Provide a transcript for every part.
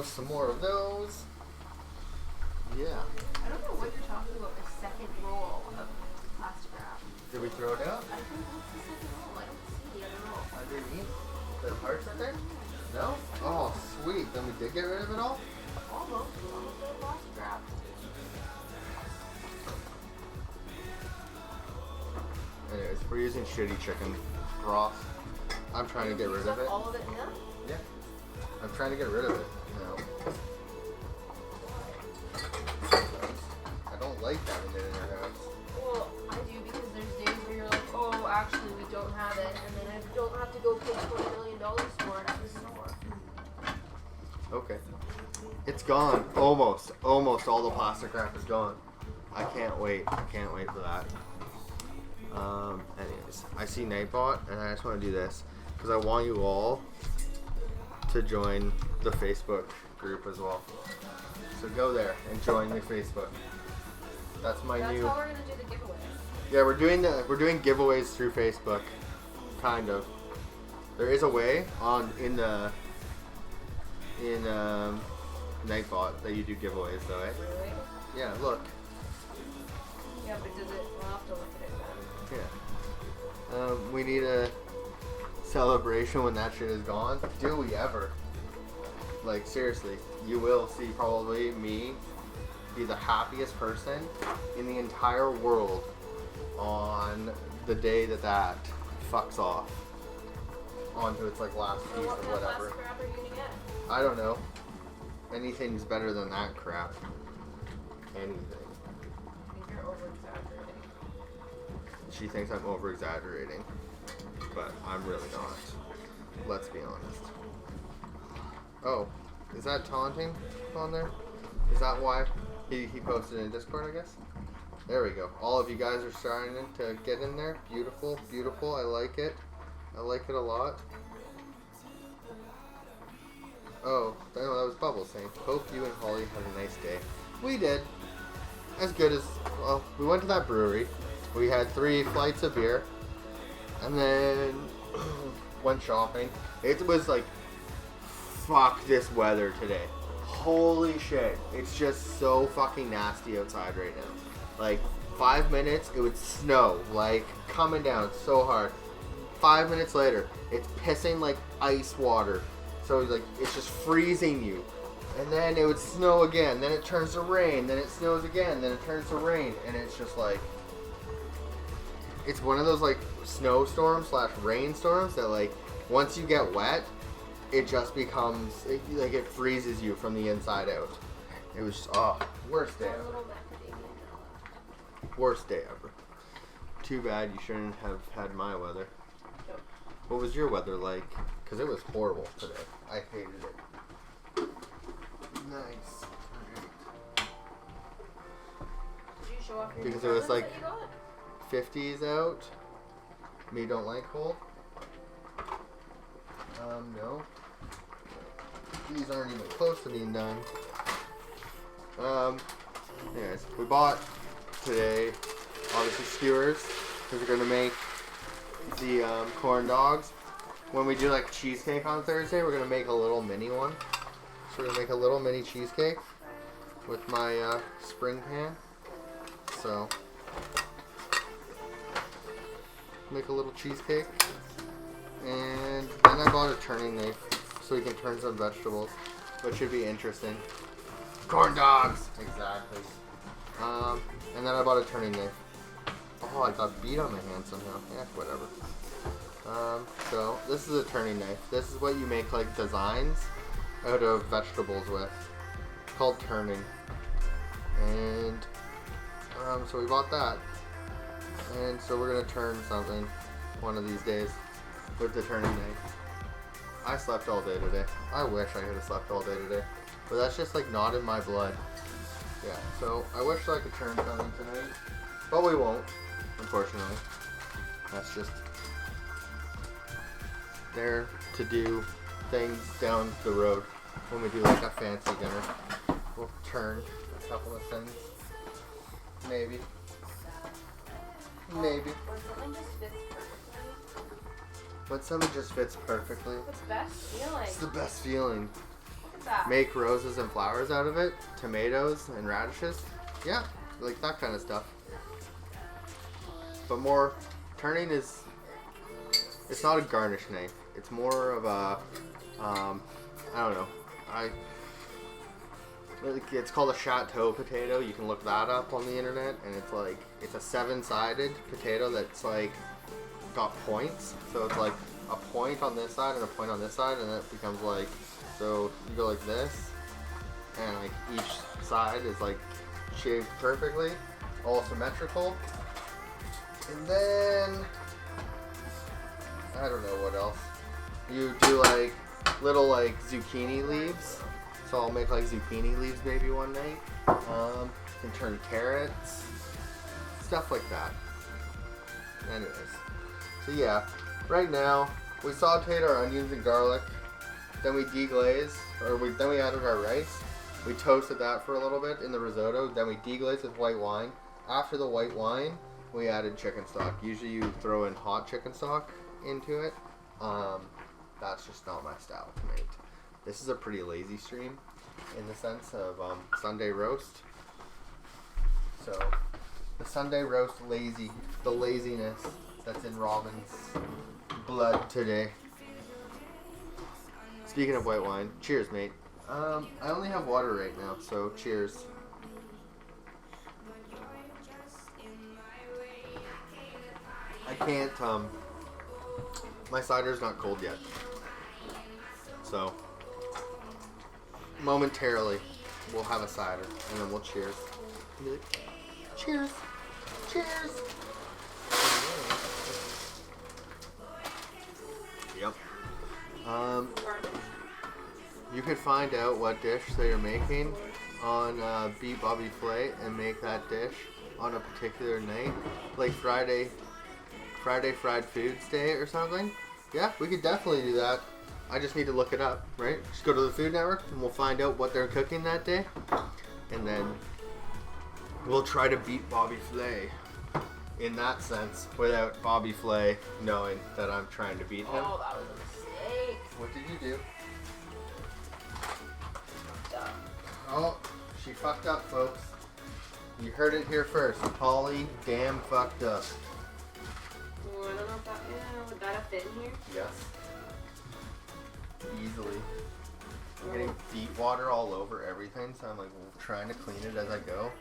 Toast some more of those. Yeah. I don't know what you're talking about. The second roll of plastic wrap. Did we throw it out? I don't know what's the second roll. I don't see the other roll. Underneath? The parts right there? No? Oh, sweet. Then we did get rid of it all? Almost. Almost the plastic wrap. Anyways, we're using shitty chicken broth. I'm trying to get rid of it. All of it in there? Yeah. I'm trying to get rid of it now. I don't like having it in your house. Well, I do because there's days where you're like, oh, actually we don't have it, and then I don't have to go pay $20 million for it at the store. Okay. It's gone. Almost. Almost all the plastic wrap is gone. I can't wait. I can't wait for that. Anyways, I see Nightbot, and I just want to do this because I want you all to join the Facebook group as well. So go there and join the Facebook. That's my new. That's how we're gonna do the giveaway. Yeah, we're doing giveaways through Facebook, kind of. There is a way in Nightbot that you do giveaways though, eh? Really? Yeah, look. Yeah, but does it? We'll have to look at it then. Yeah. We need a celebration when that shit is gone. Do we ever? Like, seriously, you will see probably me be the happiest person in the entire world on the day that fucks off onto its like last piece What of kind of whatever. plastic wrap are you gonna get? I don't know. Anything's better than that crap. Anything. I think you're over exaggerating. She thinks I'm over exaggerating, but I'm really not. Let's be honest. Oh, is that taunting on there? Is that why he posted in Discord, I guess? There we go. All of you guys are starting to get in there. Beautiful, beautiful. I like it. I like it a lot. Oh, no, that was Bubbles saying, hope you and Holly have a nice day. We did. As good as, well, we went to that brewery. We had 3 flights of beer. And then went shopping. It was like, fuck this weather today. Holy shit. It's just so fucking nasty outside right now. Like, 5 minutes, it would snow. Like, coming down so hard. 5 minutes later, it's pissing like ice water. So, like, it's just freezing you. And then it would snow again. Then it turns to rain. Then it snows again. Then it turns to rain. And it's just like... It's one of those, like, snowstorms / rainstorms that, like, once you get wet, it just becomes... like, it freezes you from the inside out. It was just... oh, worst day ever. Worst day ever. Too bad you shouldn't have had my weather. What was your weather like? Because it was horrible today. I hated it. Nice. Did you show off your Because it was like that you got? 50s out. Me don't like cold. No. These aren't even close to being done. Anyways, we bought today, obviously, skewers, because we're going to make the corn dogs. When we do like cheesecake on Thursday, we're going to make a little mini one. So we're going to make a little mini cheesecake with my spring pan. So, make a little cheesecake. And then I bought a turning knife so we can turn some vegetables, which should be interesting. Corn dogs! Exactly. And then I bought a turning knife. Oh, I got beet on my hand somehow. Yeah, whatever. So this is a turning knife. This is what you make like designs out of vegetables with. It's called turning. And so we bought that. And so we're gonna turn something one of these days with the turning knife. I slept all day today. I wish I could have slept all day today. But that's just like not in my blood. Yeah, so I wish I could turn something tonight. But we won't, unfortunately. That's just there to do things down the road when we do like a fancy dinner. We'll turn a couple of things. Maybe. Maybe. When something just fits perfectly. When something just fits perfectly. What's the best feeling? It's the best feeling. that? make roses and flowers out of it, tomatoes and radishes. Yeah, like that kind of stuff. But more, turning is, it's not a garnish knife. It's more of a, I don't know. It's called a chateau potato. You can look that up on the internet, and it's like, it's a 7-sided potato that's like got points. So it's like a point on this side and a point on this side, and then it becomes like, so you go like this, and like each side is like shaved perfectly, all symmetrical. And then I don't know what else. You do like little like zucchini leaves. So I'll make like zucchini leaves maybe one night. You can turn carrots, stuff like that. Anyways, so yeah, right now we sauteed our onions and garlic. Then we deglazed, then we added our rice. We toasted that for a little bit in the risotto. Then we deglazed with white wine. After the white wine, we added chicken stock. Usually you throw in hot chicken stock into it. That's just not my style tonight. This is a pretty lazy stream in the sense of Sunday roast. So the Sunday roast the laziness that's in Robin's blood today. Speaking of white wine, cheers, mate. I only have water right now, so cheers. I can't, my cider's not cold yet. So, momentarily, we'll have a cider, and then we'll cheers. Cheers! Cheers! Yep. You could find out what dish they are making on Beet Bobby Flay and make that dish on a particular night, like Friday Fried Foods Day or something. Yeah, we could definitely do that. I just need to look it up, right? Just go to the Food Network and we'll find out what they're cooking that day, and then we'll try to beat Bobby Flay in that sense without Bobby Flay knowing that I'm trying to beat him. Oh, that was a mistake. What did you do? Duh. Oh, she fucked up, folks. You heard it here first. Holly damn fucked up. Oh, I don't know if that, would that have fit in here? Yes. Easily. I'm getting beet water all over everything, so I'm like trying to clean it as I go.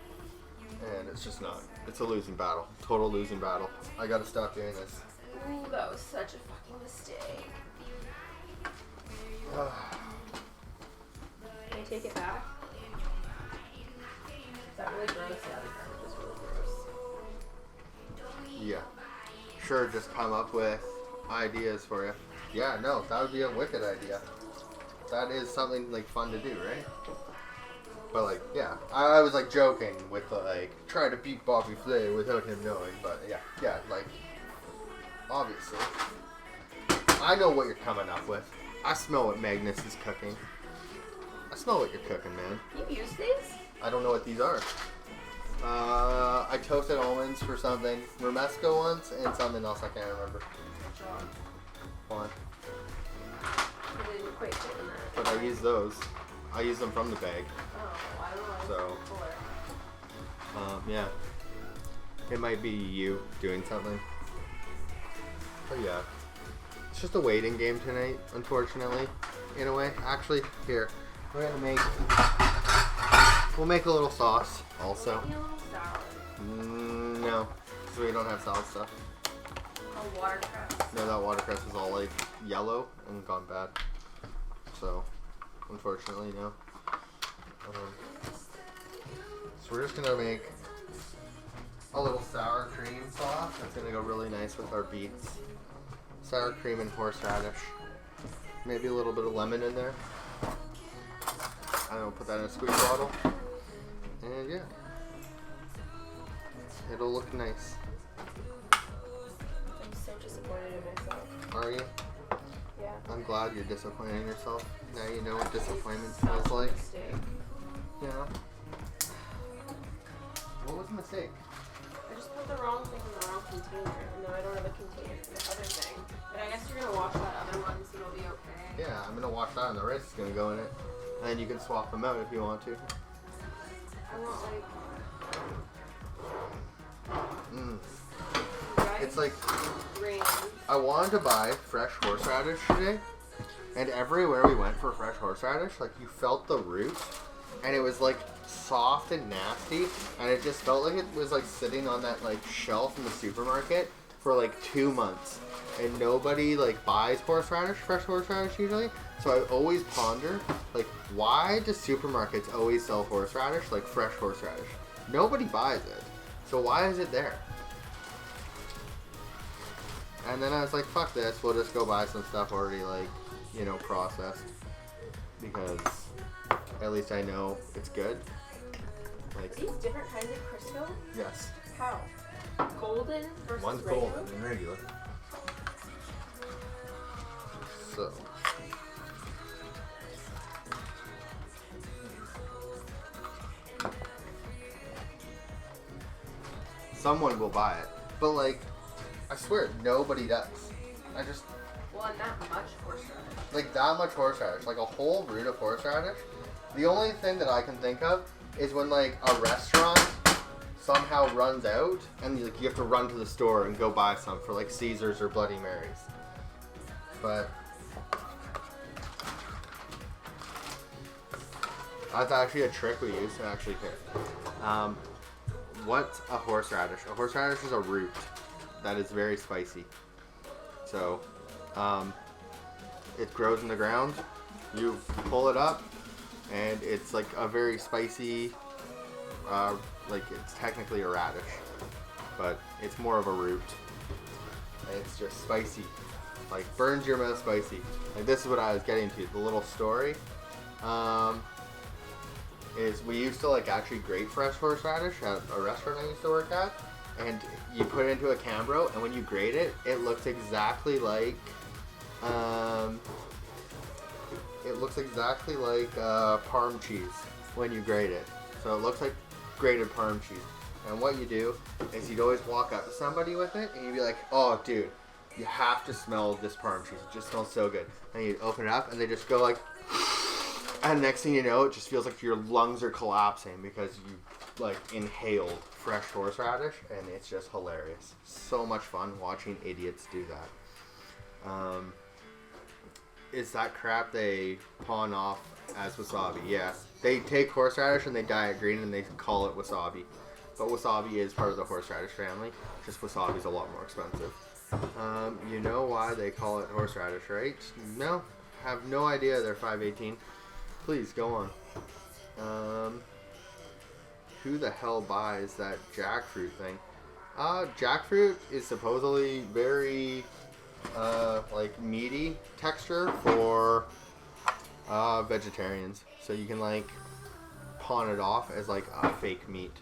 And it's just not. It's a losing battle. Total losing battle. I gotta stop doing this. Ooh, that was such a fucking mistake. Can I take it back? Is that really gross? Yeah, the garbage is really gross. Yeah. Sure, just come up with ideas for you. Yeah, no, that would be a wicked idea. That is something like fun to do, right? But like, yeah, I was like joking with the, like, try to beat Bobby Flay without him knowing, but yeah, like, obviously. I know what you're coming up with. I smell what Magnus is cooking. I smell what you're cooking, man. You use these? I don't know what these are. I toasted almonds for something. Romesco once, and something else I can't remember. Good job. Why? I didn't quite fit in that. But I use those. I use them from the bag. Oh, I don't know. So, yeah. It might be you doing something. But yeah. It's just a waiting game tonight, unfortunately. In a way. Actually, here. We're gonna make... We'll make a little sauce, also. Maybe a little salad. No. Because we don't have salad stuff. A watercress. No, that watercress is all, like, yellow and gone bad. So, unfortunately, no. So we're just gonna make a little sour cream sauce. That's gonna go really nice with our beets. Sour cream and horseradish. Maybe a little bit of lemon in there. I don't know, put that in a squeeze bottle. And yeah. It'll look nice. I'm so disappointed in myself. Are you? Yeah. I'm glad you're disappointed in yourself. Now you know what disappointment feels like. Mistake. You know? What was the mistake? I just put the wrong thing in the wrong container, and now I don't have a container for the other thing. But I guess you're gonna wash that other one, so it'll be okay. Yeah, I'm gonna wash that and the rice is gonna go in it. And then you can swap them out if you want to. I want Mm. like It's like, grains. I wanted to buy fresh horseradish today, and everywhere we went for fresh horseradish, like you felt the root, and it was like soft and nasty, and it just felt like it was like sitting on that like shelf in the supermarket for like 2 months, and nobody like buys horseradish, fresh horseradish usually. So I always ponder, like, why do supermarkets always sell horseradish, like fresh horseradish? Nobody buys it, so why is it there? And then I was like, fuck this, we'll just go buy some stuff already, like, you know, processed. Because at least I know it's good. Like, These different kinds of Crisco? yes. How? Golden versus One's regular? golden and regular. So. Someone will buy it. But, like, I swear, nobody does. I just, Well, not much horseradish. like, that much horseradish. Like, a whole root of horseradish. The only thing that I can think of is when, like, a restaurant somehow runs out, and, like, you have to run to the store and go buy some for, like, Caesars or Bloody Marys. But that's actually a trick we use to actually here. What's a horseradish? A horseradish is a root that is very spicy. So, it grows in the ground. You pull it up, and it's like a very spicy, like it's technically a radish, but it's more of a root. And it's just spicy, like burns your mouth spicy. Like this is what I was getting to. The little story, is we used to like actually grate fresh horseradish at a restaurant I used to work at, and you put it into a Cambro, and when you grate it, it looks exactly like, Parm cheese when you grate it. So it looks like grated Parm cheese. And what you do is you'd always walk up to somebody with it, and you'd be like, "Oh, dude, you have to smell this Parm cheese. It just smells so good." And you'd open it up, and they just go like, and next thing you know, it just feels like your lungs are collapsing because you like inhaled fresh horseradish, and it's just hilarious. So much fun watching idiots do that. Is that crap they pawn off as wasabi? Yeah. They take horseradish and they dye it green and they call it wasabi. But wasabi is part of the horseradish family. Just wasabi's a lot more expensive. You know why they call it horseradish, right? No? Have no idea they're 518. Please, go on. Who the hell buys that jackfruit thing? Jackfruit is supposedly very, like, meaty texture for, vegetarians. So you can, like, pawn it off as, like, a fake meat.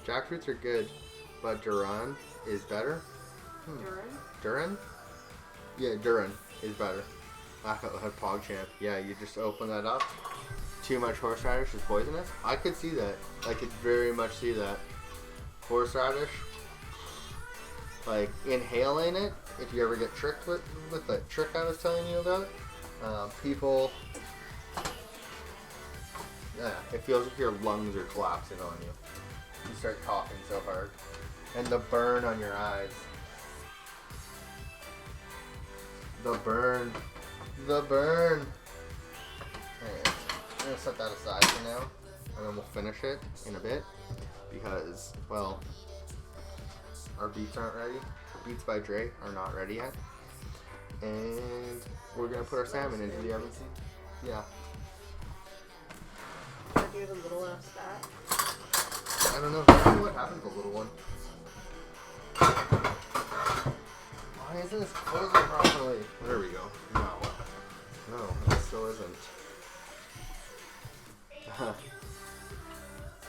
Jackfruits are good, but Duran is better. Duran? Yeah, Duran is better. I had PogChamp. Yeah, you just open that up. Too much horseradish is poisonous. I could see that. I could very much see that. Horseradish, like inhaling it, if you ever get tricked with that trick I was telling you about, people, yeah, it feels like your lungs are collapsing on you. You start coughing so hard. And the burn on your eyes. The burn. The burn. Alright, I'm gonna set that aside for now, and then we'll finish it in a bit, because, well, our beets aren't ready. Beets by Dre are not ready yet. And we're gonna put our salmon into the oven. Yeah. Do the little ass that. I don't know. I don't know what happened to the little one. Why isn't this closing properly? There we go. No, it still isn't.